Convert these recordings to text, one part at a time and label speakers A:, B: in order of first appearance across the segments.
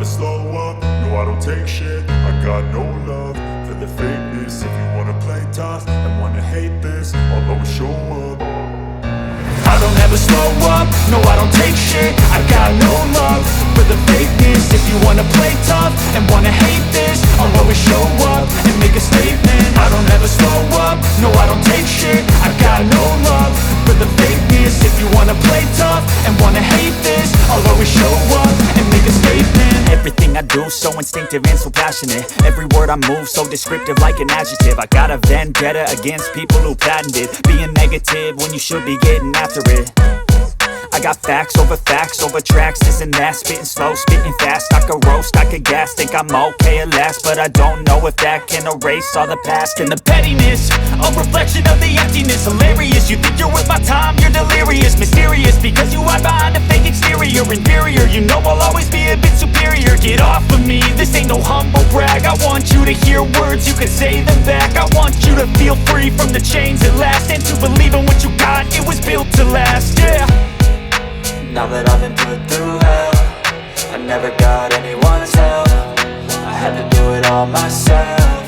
A: slow up, no I don't take shit. I got no love for the fakeness. If you wanna play tough and wanna hate this, I'll always show up. I don't ever slow up, no I don't take shit. I got no love for the fakeness. If you wanna play tough and wanna hate this, I'll always show up and make a statement. I don't ever slow up, no I don't take shit. I got no love for the fakeness. If you wanna play tough and wanna hate this, I'll always show up and make a statement.
B: Everything I do so instinctive and so passionate. Every word I move so descriptive like an adjective. I got a vendetta against people who patented being negative when you should be getting after it. I got facts over tracks, this and that. Spitting slow, spitting fast, I could roast, I could gas. Think I'm okay at last, but I don't know if that can erase all the past. And the pettiness, a reflection of the emptiness. Hilarious, you think you're worth my time, you're delirious. Mysterious, because you hide behind a fake exterior. Inferior, you know I'll always be a bit superior. Get off of me, this ain't no humble brag. I want you to hear words, you can say them back. I want you to feel free from the chains at last, and to believe in what you got, it was built to last, yeah.
C: Now that I've been put through hell, I never got anyone's help. I had to do it all myself.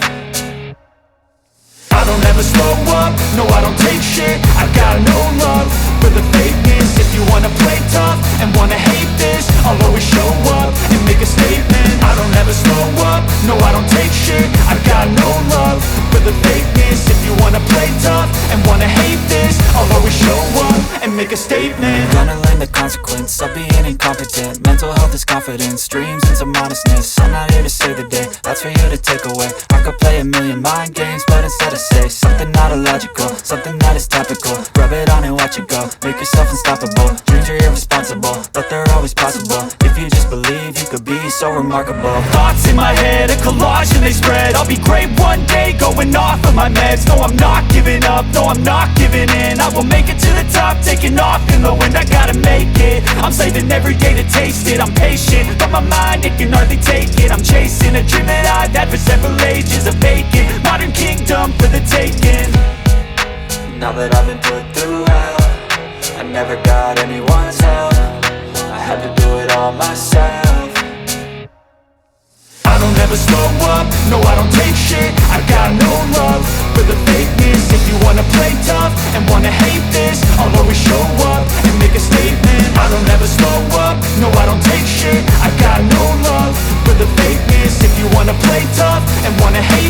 A: I don't ever slow up, no I don't take shit. I got no love for the fakeness. If you wanna play tough and wanna hate this, I'll always show up and make a statement. I don't ever slow up, no I don't take shit. I got no love for the fakeness. If you wanna play tough and wanna hate this, I'll always show up and make a statement.
C: Gonna learn the consequence of being incompetent. Mental health is confidence, dreams and some modestness. I'm not here to save the day, that's for you to take away. I could play a million mind games, but instead I say something not illogical, something that is topical. Rub it on and watch it go, make yourself unstoppable. Dreams are irresponsible, but they're always possible. If you just believe, you could be so remarkable.
B: Thoughts in my head, a collage and they spread. I'll be great one day, going off of my meds. No, I'm not giving up, no, I'm not giving in. I will make it to the top, taking off in the wind. I gotta make it, I'm saving every day to taste it. I'm patient, but my mind, it can hardly take it. I'm chasing a dream that I've had for several ages. A vacant, modern kingdom for the taking.
C: Now that I've been put through hell, I never got anyone's help. I had to do it all myself.
A: I don't ever slow up, no I don't take shit. I got no love for the fakeness. If you wanna play tough and wanna hate this, I'll always show up and make a statement. I don't ever slow up, no I don't take shit. I got no love for the fakeness. If you wanna play tough and wanna hate